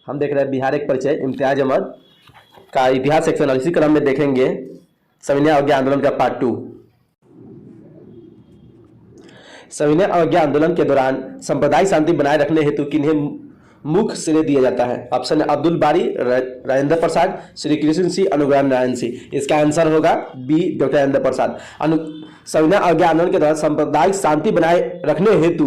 हम देख रहे हैं बिहार एक परिचय इम्तियाज अहमद का इतिहास सेक्शन और इसी क्रम में देखेंगे सविनय अवज्ञा आंदोलन का पार्ट 2। सविनय अवज्ञा आंदोलन के दौरान सांप्रदायिक शांति बनाए रखने हेतु किन्हें मुख्य श्रेय दिया जाता है? ऑप्शन है अब्दुल बारी, राजेंद्र प्रसाद, श्री कृष्ण सिंह, अनुग्रह नारायण सिंह। इसका आंसर होगा बी, डॉक्टर राजेंद्र प्रसाद। सविनय अवज्ञा आंदोलन के दौरान सांप्रदायिक शांति बनाए रखने हेतु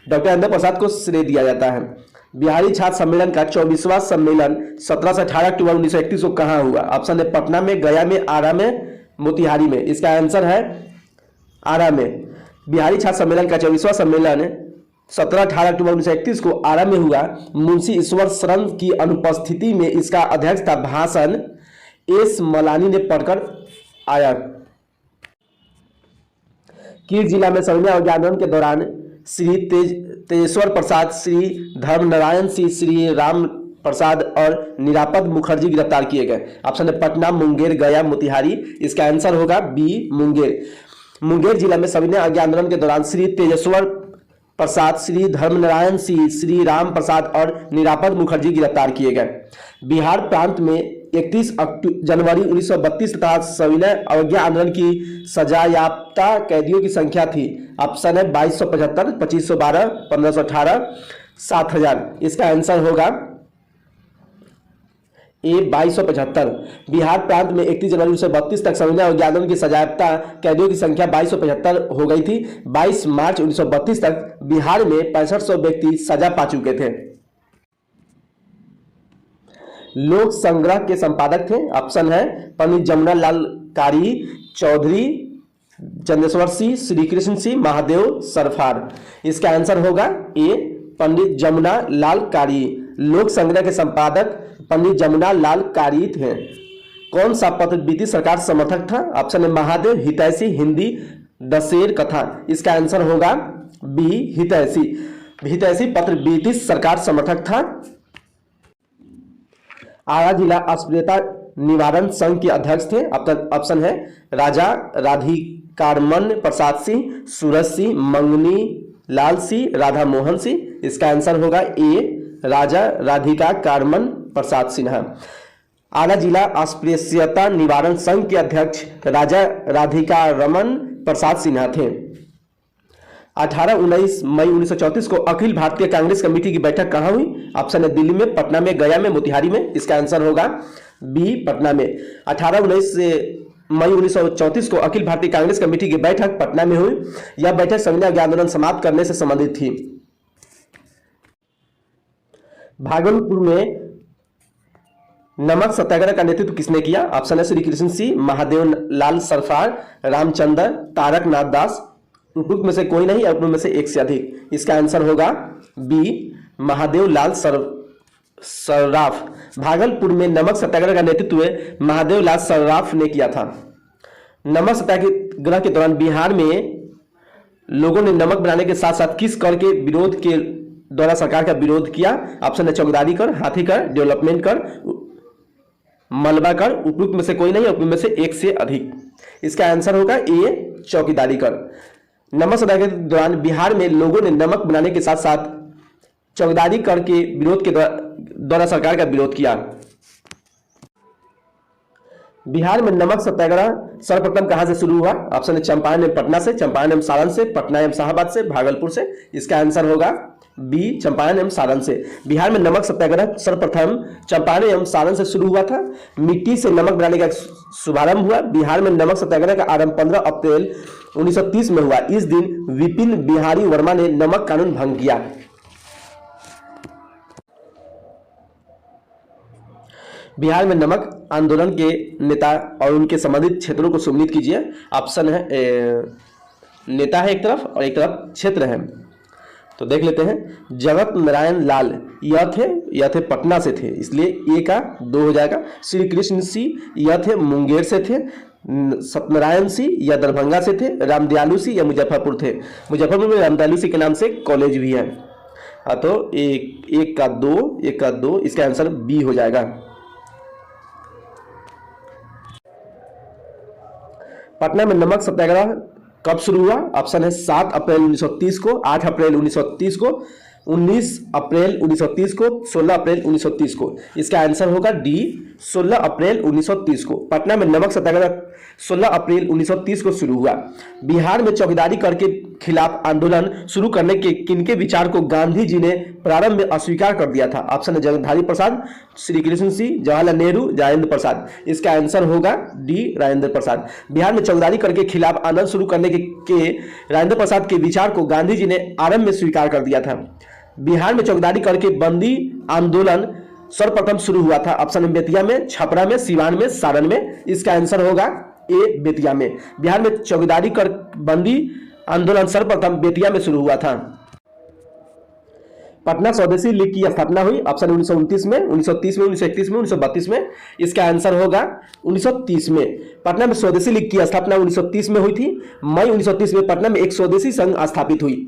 डॉक्टर राजेंद्र प्रसाद को श्रेय दिया जाता है। बिहारी छात्र सम्मेलन का 24वां सम्मेलन 17 से 18 अक्टूबर 1931 को कहाँ हुआ? ऑप्शन है पटना में, गया में, आरा में, मोतिहारी में। इसका आंसर है आरा में। बिहारी छात्र सम्मेलन का 24वां सम्मेलन 17-18 अक्टूबर 1931 को आरा में हुआ। मुंशी ईश्वर शरण की अनुपस्थिति में इसका अध्यक्ष था भाषण एस मलानी ने पढ़कर आया। कीर जिला में सविनय अवज्ञा आंदोलन के दौरान श्री तेजेश्वर प्रसाद, श्री धर्मनारायण सिंह, श्री राम प्रसाद और निरापद मुखर्जी गिरफ्तार किए गए। ऑप्शन है पटना, मुंगेर, गया, मोतिहारी। इसका आंसर होगा बी, मुंगेर। मुंगेर जिला में सविनय अवज्ञा आंदोलन के दौरान श्री तेजेश्वर प्रसाद, श्री धर्मनारायण सिंह, श्री राम प्रसाद और निरापद मुखर्जी गिरफ्तार किए गए। बिहार प्रांत में 31 जनवरी 1932 तथा सविनय अवज्ञा आंदोलन की सजायाफ्ता कैदियों की संख्या थी। ऑप्शन है 2275, 2512, 1518, 7000। इसका आंसर होगा ए, 2275। बिहार प्रांत में 31 जनवरी 1932 तक सविनय अवज्ञा आंदोलन की सजायाफ्ता कैदियों की संख्या 2275 हो गई थी। 22 मार्च 1932 तक बिहार में 6500 व्यक्ति सजा पा चुके थे। लोक संग्रह के संपादक थे। ऑप्शन है पंडित जमुना लाल कारी, चौधरी चंदेश्वर सिंह, श्री कृष्ण सिंह, महादेव सरफार। इसका आंसर होगा ए, पंडित जमुना लाल कारी। लोक संग्रह के संपादक पंडित जमुना लाल कारी थे। कौन सा पत्र ब्रिटिश सरकार समर्थक था? ऑप्शन है महादेव, हितैषी, हिंदी, दशेर कथा। इसका आंसर होगा बी, हितैषी। हितैषी पत्र ब्रिटिश सरकार समर्थक था। आरा जिला अस्पृश्यता निवारण संघ के अध्यक्ष थे। ऑप्शन है राजा राधिकारमन प्रसाद सिंह, सूरज सिंह, मंगनी लाल सिंह, राधा मोहन सिंह। इसका आंसर होगा ए, राजा राधिका कारमन प्रसाद सिन्हा। आरा जिला अस्पृश्यता निवारण संघ के अध्यक्ष राजा राधिका रमन प्रसाद सिन्हा थे। 18-19 मई 1934 को अखिल भारतीय कांग्रेस कमेटी की बैठक कहां हुई? ऑप्शन है दिल्ली में, पटना में, गया में, मोतिहारी में। इसका आंसर होगा बी, पटना में। 18-19 मई 1934 को अखिल भारतीय कांग्रेस कमेटी की बैठक पटना में हुई। यह बैठक सविनय अवज्ञा आंदोलन समाप्त करने से संबंधित थी। भागलपुर में नमक सत्याग्रह का नेतृत्व किसने किया? ऑप्शन है श्री कृष्ण सिंह, महादेव लाल सरफार, रामचंद्र, तारक नाथ दास। उपयुक्त में से कोई नहीं, उपयुक्त में से एक से अधिक। इसका आंसर होगा बी, महादेव लाल सर्राफ। भागलपुर में नमक सत्याग्रह का नेतृत्व महादेव लाल सर्राफ ने किया था। नमक सत्याग्रह के दौरान बिहार में लोगों ने नमक बनाने के साथ साथ किस कर के विरोध के द्वारा सरकार का विरोध किया? ऑप्शन है चौकीदारी कर, हाथी कर, डेवलपमेंट कर, मलबा कर। उपयुक्त में से कोई नहीं, उपयुक्त में से एक से अधिक। इसका आंसर होगा ए, चौकीदारी कर। नमक सत्याग्रह के दौरान बिहार में लोगों ने नमक बनाने के साथ साथ चौकीदारी कर के विरोध के द्वारा सरकार का विरोध किया। बिहार में नमक सत्याग्रह सर्वप्रथम कहां से शुरू हुआ? ऑप्शन है चंपारण एवं पटना से, चंपारण एवं सारण से, पटना एवं शाहाबाद से, भागलपुर से। इसका आंसर होगा बी, चंपारण एवं सारण से। बिहार में नमक सत्याग्रह सर्वप्रथम चंपारण एवं सारण से शुरू हुआ था। मिट्टी से नमक बनाने का शुभारंभ हुआ। बिहार में नमक सत्याग्रह का आरंभ 15 अप्रैल 1930 में हुआ। इस दिन विपिन बिहारी वर्मा ने नमक कानून भंग किया। बिहार में नमक आंदोलन के नेता और उनके संबंधित क्षेत्रों को सुनिश्चित कीजिए। ऑप्शन है नेता है एक तरफ और एक तरफ क्षेत्र है, तो देख लेते हैं। जगत नारायण लाल यह थे पटना से थे, इसलिए ए का 2 हो जाएगा। श्री कृष्ण सिंह यह थे मुंगेर से थे। सत्यनारायण सिंह या दरभंगा से थे। रामदयालु सिंह या मुजफ्फरपुर थे। मुजफ्फरपुर में रामदयालु सिंह के नाम से कॉलेज भी है। तो एक का दो, इसका आंसर बी हो जाएगा। पटना में नमक सत्याग्रह कब शुरू हुआ? ऑप्शन है 7 अप्रैल 1930 को, 8 अप्रैल 1930 को, 19 अप्रैल 1930 को, 16 अप्रैल 1930 को। इसका आंसर होगा डी 16 अप्रैल 1930 को। पटना में नमक सत्याग्रह 16 अप्रैल 1930 को शुरू हुआ। बिहार में चौकीदारी कर के खिलाफ आंदोलन शुरू करने के किनके विचार को गांधी जी ने प्रारंभ में अस्वीकार कर दिया था? ऑप्शन है जगतधारी प्रसाद, श्री कृष्ण सिंह, जवाहरलाल नेहरू, राजेंद्र प्रसाद। इसका आंसर होगा डी राजेंद्र प्रसाद। बिहार में चौकीदारी कर के खिलाफ आंदोलन शुरू करने के राजेंद्र प्रसाद के विचार को गांधी जी ने आरंभ में स्वीकार कर दिया था। बिहार में चौकीदारी करके बंदी आंदोलन सर्वप्रथम शुरू हुआ था। ऑप्शन है बेतिया में, छपरा में, सिवान में, सारण में। इसका आंसर होगा ए बेतिया में। बिहार में चौकीदारी कर बंदी आंदोलन सर्वप्रथम बेतिया में शुरू हुआ था। पटना स्वदेशी लीग की स्थापना हुई। ऑप्शन 1929 में, 1930 में, 1931 में, 1932 में। इसका आंसर होगा 1930 में। पटना में स्वदेशी लीग की स्थापना 1930 में हुई थी। मई 1930 में पटना में एक स्वदेशी संघ स्थापित हुई।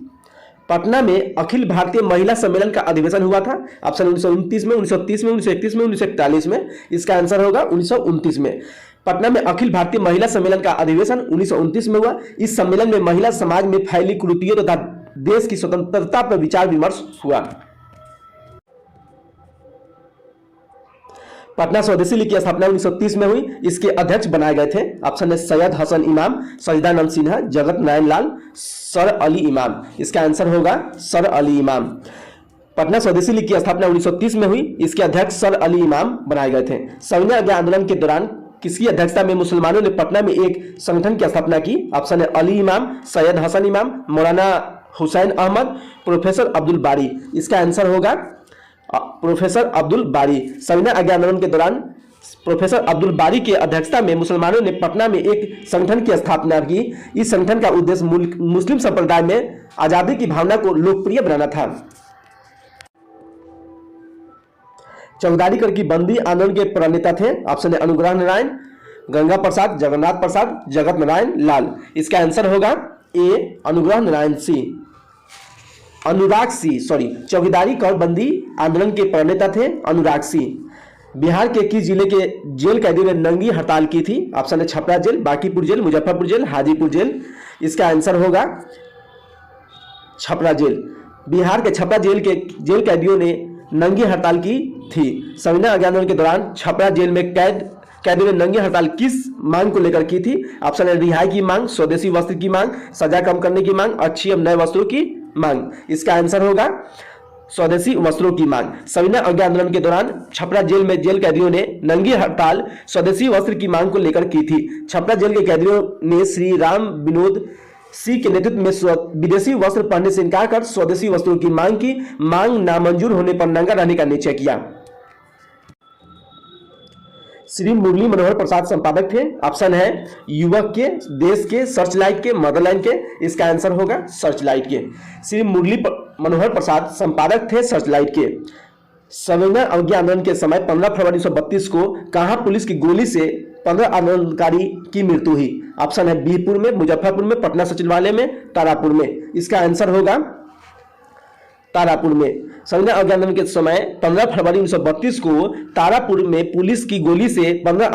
पटना में अखिल भारतीय महिला सम्मेलन का अधिवेशन हुआ था। ऑप्शन 1929 में, 1930 में, 1931 में, 1941 में। इसका आंसर होगा 1929 में। पटना में अखिल भारतीय महिला सम्मेलन का अधिवेशन 1929 में हुआ। इस सम्मेलन में महिला समाज में फैली कुरीतियों तथा देश की स्वतंत्रता पर विचार विमर्श हुआ। पटना स्वदेशी लीग की स्थापना 1930 में हुई। इसके अध्यक्ष बनाए गए थे। ऑप्शन है सैयद हसन इमाम, सजदानंद सिन्हा, जगत नारायण लाल, सर अली इमाम। इसका आंसर होगा सर अली इमाम। पटना स्वदेशी लीग की स्थापना 1930 में हुई। इसके अध्यक्ष सर अली इमाम बनाए गए थे। सविनय अवज्ञा आंदोलन के दौरान किसकी अध्यक्षता में मुसलमानों ने पटना में एक संगठन की स्थापना की? ऑप्शन है अली इमाम, सैयद हसन इमाम, मौलाना हुसैन अहमद, प्रोफेसर अब्दुल बारी। इसका आंसर होगा प्रोफेसर अब्दुल बारी। सविनय अवज्ञा आंदोलन के दौरान प्रोफेसर अब्दुल बारी के अध्यक्षता में मुसलमानों ने पटना में एक संगठन की स्थापना की। इस संगठन का उद्देश्य मुस्लिम संप्रदाय में आजादी की भावना को लोकप्रिय बनाना था। चौकीदारी कर की बंदी आंदोलन के प्रणेता थे। ऑप्शन है अनुग्रह नारायण, गंगा प्रसाद, जगन्नाथ प्रसाद, जगत नारायण लाल। इसका आंसर होगा ए अनुग्रह नारायण सिंह, अनुराग सिंह, सॉरी। चौकीदारी कर बंदी आंदोलन के प्रणेता थे अनुराग सिंह। बिहार के किस जिले के जेल कैदियों ने नंगी हड़ताल की थी? ऑप्शन है Chhapra jail, Bankipur jail, Muzaffarpur jail, Hajipur jail. इसका आंसर होगा छपरा जेल। बिहार के छपरा जेल के जेल कैदियों ने नंगी हड़ताल की थी। सविनय अवज्ञा आंदोलन के दौरान छपरा जेल में कैदियों ने नंगी हड़ताल किस मांग को लेकर की थी? ऑप्शन है रिहाई की मांग, स्वदेशी वस्त्र की मांग, सजा कम करने की मांग, अच्छी एवं नए वस्त्रों की मांग। इसका आंसर होगा स्वदेशी वस्त्रों की मांग। सविनय अवज्ञा आंदोलन के दौरान छपरा जेल में जेल कैदियों ने नंगी हड़ताल स्वदेशी वस्त्र की मांग को लेकर की थी। छपरा जेल के कैदियों ने श्री राम विनोद सिंह के नेतृत्व में विदेशी वस्त्र पहनने से इनकार कर स्वदेशी वस्त्रों की मांग की। मांग नामंजूर होने पर नंगा रहने का निश्चय किया। श्री मुरली मनोहर प्रसाद संपादक थे। ऑप्शन है युवक के, देश के, सर्चलाइट के, मदरलैंड के। इसका आंसर होगा सर्चलाइट के। श्री मुरली मनोहर प्रसाद संपादक थे सर्चलाइट के। सविनय अवज्ञा आंदोलन के समय 15 फरवरी 1932 को कहां पुलिस की गोली से 15 आंदोलनकारी की मृत्यु हुई? ऑप्शन है बीरपुर में, मुजफ्फरपुर में, पटना सचिवालय में, तारापुर में। इसका आंसर होगा तारापुर में। सविनय अवज्ञा आंदोलन के समय 15 फरवरी 1932 को तारापुर में पुलिस की गोली से 15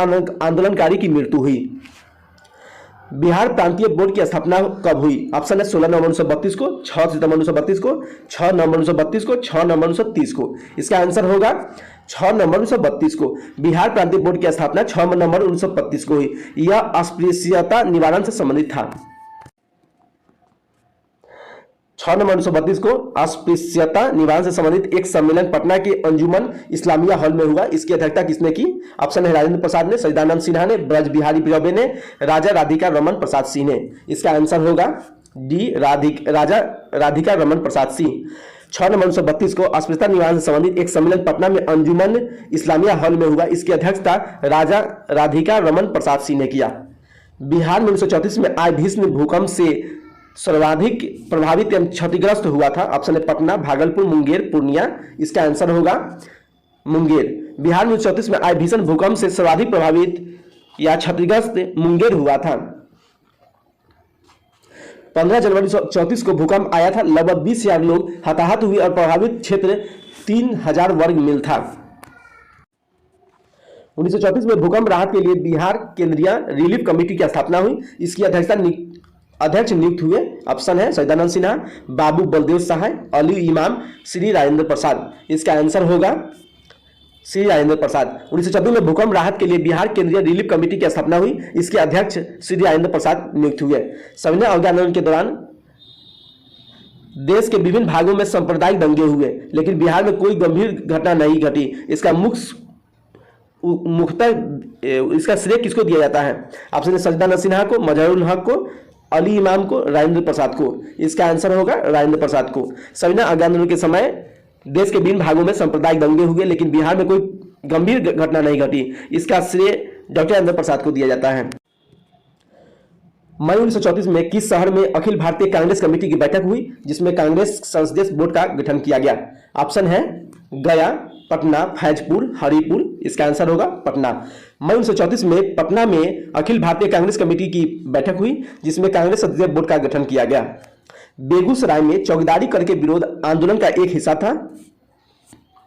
आंदोलनकारी की मृत्यु हुई। बिहार प्रांतीय बोर्ड की स्थापना कब हुई? ऑप्शन है 16 नवंबर 1932 को, 6 सितंबर 1932 को, 6 नवंबर 1932 को, 6 नवंबर 1930 को। इसका आंसर होगा 6 नवंबर 1932 को। बिहार प्रांतीय बोर्ड की स्थापना 6 नवंबर 1932 को हुई। यह अस्पृश्यता निवारण से संबंधित था। 6 नवंबर 1932 को अस्पृश्यता निवारण से संबंधित एक सम्मेलन पटना के अंजुमन इस्लामिया हॉल में हुआ। इसकी अध्यक्षता किसने की? ऑप्शन है राजेंद्र प्रसाद ने, सजदानंद सिन्हा ने, ब्रज बिहारी चौबे ने, राजा राधिका रमन प्रसाद सिंह ने। इसका आंसर होगा डी राजा राधिका रमन प्रसाद सिंह। 6 नवंबर 1932 को अस्पृश्यता निवारण से संबंधित एक सम्मेलन पटना में अंजुमन इस्लामिया हॉल में हुआ। इसकी अध्यक्षता राजा राधिका रमन प्रसाद सिंह ने किया। बिहार में 1934 में आए भीषण भूकंप से सर्वाधिक प्रभावित एवं क्षतिग्रस्त हुआ था। ऑप्शन है पटना, भागलपुर, मुंगेर, पूर्णिया। इसका आंसर होगा मुंगेर। बिहार में 1934 में आए भीषण भूकंप से सर्वाधिक प्रभावित या क्षतिग्रस्त मुंगेर हुआ था। 15 जनवरी 1934 को भूकंप आया था। लगभग 20,000 लोग हताहत हुए और प्रभावित क्षेत्र 3000 वर्ग मील था। 1934 में भूकंप राहत के लिए बिहार केंद्रीय रिलीफ कमेटी की स्थापना हुई। इसकी अध्यक्षता अध्यक्ष नियुक्त हुए? ऑप्शन है सचिदानंद सिन्हा, बाबू बलदेव सहाय, अली इमाम, श्री राजेंद्र प्रसाद। इसका आंसर होगा श्री राजेंद्र प्रसाद। 1926 में भूकंप राहत के लिए बिहार केंद्रीय रिलीफ कमेटी की स्थापना हुई। इसके अध्यक्ष श्री राजेंद्र प्रसाद नियुक्त हुए। सविनय अवज्ञा आंदोलन के दौरान देश के विभिन्न भागों में सांप्रदायिक दंगे हुए, लेकिन बिहार में कोई गंभीर घटना नहीं घटी। इसका मुख्यतः इसका श्रेय किसको दिया जाता है? ऑप्शन है सचिदानंद सिन्हा को, मजहरुल हक को, अली इमाम को, राजेंद्र प्रसाद को। इसका आंसर होगा राजेंद्र प्रसाद को। सविनय अवज्ञा आंदोलन के समय देश के विभिन्न भागों में सांप्रदायिक दंगे हुए, लेकिन बिहार में कोई गंभीर घटना नहीं घटी। इसका श्रेय डॉक्टर राजेंद्र प्रसाद को दिया जाता है। मई 1934 में किस शहर में अखिल भारतीय कांग्रेस कमेटी की बैठक हुई, जिसमें कांग्रेस संसदीय बोर्ड का गठन किया गया? ऑप्शन है गया, पटना, फैजपुर, हरिपुर। इसका आंसर होगा पटना। मई 1934 में पटना में अखिल भारतीय कांग्रेस कमेटी की बैठक हुई, जिसमें कांग्रेस संसदीय बोर्ड का गठन किया गया। बेगूसराय में चौकीदारी कर के विरोध आंदोलन का एक हिस्सा था।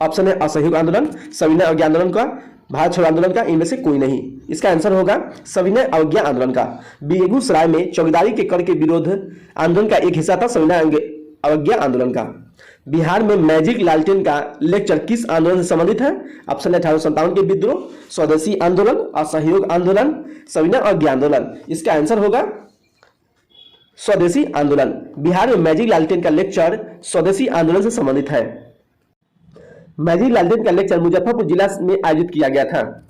ऑप्शन है असहयोग आंदोलन, सविनय अवज्ञा आंदोलन का, भारत छोड़ो आंदोलन का, इनमें से कोई नहीं। इसका आंसर होगा सविनय अवज्ञा आंदोलन का। बेगूसराय में चौकीदारी के कर के विरोध आंदोलन का एक हिस्सा था सविनय अवज्ञा आंदोलन का। बिहार में मैजिक लालटेन का लेक्चर किस आंदोलन से संबंधित है? ऑप्शन है 1857 के विद्रोह, स्वदेशी आंदोलन, असहयोग आंदोलन, सविनय अवज्ञा आंदोलन। इसका आंसर होगा स्वदेशी आंदोलन। बिहार में मैजिक लालटेन का लेक्चर स्वदेशी आंदोलन से संबंधित है। मैजिक लालटेन का लेक्चर मुजफ्फरपुर जिला में आयोजित किया गया था।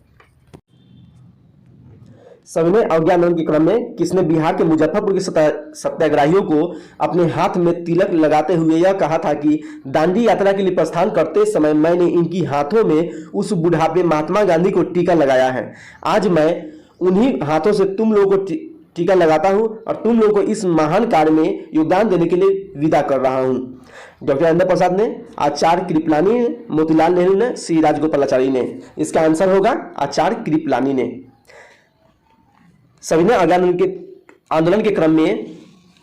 सविनय अवज्ञा आंदोलन के क्रम में किसने बिहार के मुजफ्फरपुर के सत्याग्रहियों को अपने हाथ में तिलक लगाते हुए यह कहा था कि दांडी यात्रा के लिए प्रस्थान करते समय मैंने इनकी हाथों में उस बुढ़ापे महात्मा गांधी को टीका लगाया है। आज मैं उन्हीं हाथों से तुम लोगों को टीका लगाता हूं और तुम लोगों को इस महान कार्य में योगदान देने के लिए विदा कर रहा हूं। डॉक्टर राजेंद्र प्रसाद ने, आचार्य कृपलानी ने, मोतीलाल नेहरू ने, श्री राजगोपालाचारी ने। इसका आंसर होगा आचार्य कृपलानी ने। सविनय अवज्ञा आंदोलन के क्रम में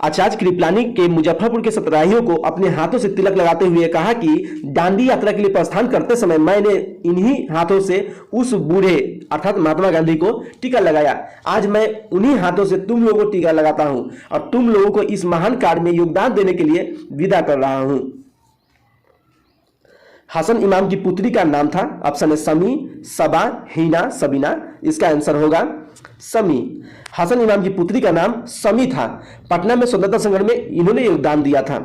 आचार्य कृपलानी के मुजफ्फरपुर के सत्याग्रहियों को अपने हाथों से तिलक लगाते हुए कहा कि दांडी यात्रा के लिए प्रस्थान करते समय मैंने इन्हीं हाथों से उस बूढ़े अर्थात महात्मा गांधी को टीका लगाया। आज मैं उन्हीं हाथों से तुम लोगों को टीका लगाता हूं और तुम लोगों को इस महान कार्य में योगदान देने के लिए विदा कर रहा हूं। हसन इमाम की पुत्री का नाम था? ऑप्शन है समी, सबा, हिना, सबीना। इसका आंसर होगा समी। हसन इमाम की पुत्री का नाम समी था। पटना में स्वतंत्रता संग्राम में इन्होंने योगदान दिया था।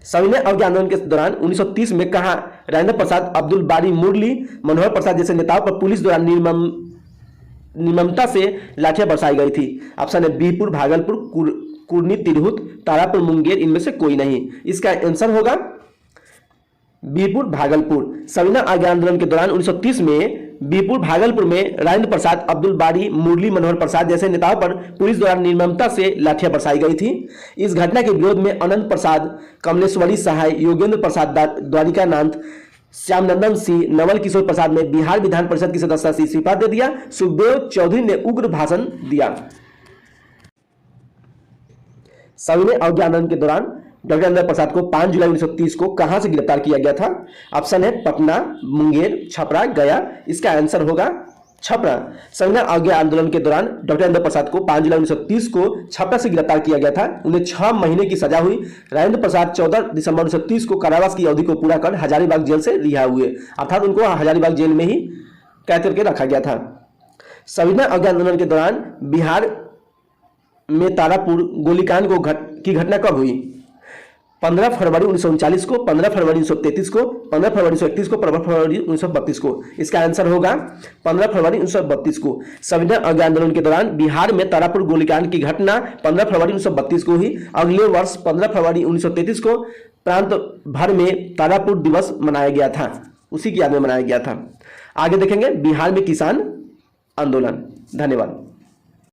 सविनय अवज्ञा आंदोलन के दौरान 1930 में कहा राजेंद्र प्रसाद, अब्दुल बारी मुरली मनोहर प्रसाद जैसे नेताओं पर पुलिस द्वारा निर्ममता से लाठियां बरसाई गई थी? ऑप्शन है बीरपुर, भागलपुर, कुर्नी, तिरहुत, तारापुर, मुंगेर। इनमें से कोई नहीं। इसका आंसर होगा बीरपुर, भागलपुर। सविनय अवज्ञा आंदोलन के दौरान 1930 में बीरपुर, भागलपुर में राजेंद्र प्रसाद, अब्दुल बारी, मुरली मनोहर प्रसाद जैसे नेताओं पर पुलिस द्वारा निर्ममता से लाठियां बरसाई गई थी। इस घटना के विरोध में अनंत प्रसाद, कमलेश्वरी सहाय, योगेंद्र प्रसाद द्वारिकानाथ, श्यामनंदन सिंह, नवल किशोर प्रसाद ने बिहार विधान परिषद की सदस्यता से इस्तीफा दे दिया। सुखदेव चौधरी ने उग्र भाषण दिया। सविनय अवज्ञा आंदोलन के दौरान डॉक्टर राजेंद्र प्रसाद को 5 जुलाई 1930 को कहां से गिरफ्तार किया गया था? ऑप्शन है पटना, मुंगेर, छपरा, गया। इसका आंसर होगा छपरा। सविनय अवज्ञा आंदोलन के दौरान डॉक्टर राजेंद्र प्रसाद को 5 जुलाई 1930 को छपरा से गिरफ्तार किया गया था। उन्हें 6 महीने की सजा हुई। राजेंद्र प्रसाद 14 दिसंबर 1930 को कारावास की अवधि को पूरा कर हजारीबाग जेल से रिहा हुए, अर्थात उनको हजारीबाग जेल में ही कैद करके रखा गया था। सविनय अवज्ञा आंदोलन के दौरान बिहार में तारापुर गोलीकांड की घटना कब हुई? 15 फरवरी 1939 को, 15 फरवरी 1933 को, 15 फरवरी 1931 को, 15 फरवरी 1932 को। इसका आंसर होगा 15 फरवरी 1932 को। सविनय अवज्ञा आंदोलन के दौरान बिहार में तारापुर गोलीकांड की घटना 15 फरवरी 1932 को हुई। अगले वर्ष 15 फरवरी 1933 को प्रांत भर में तारापुर दिवस मनाया गया था, उसी की याद में मनाया गया था। आगे देखेंगे बिहार में किसान आंदोलन। धन्यवाद।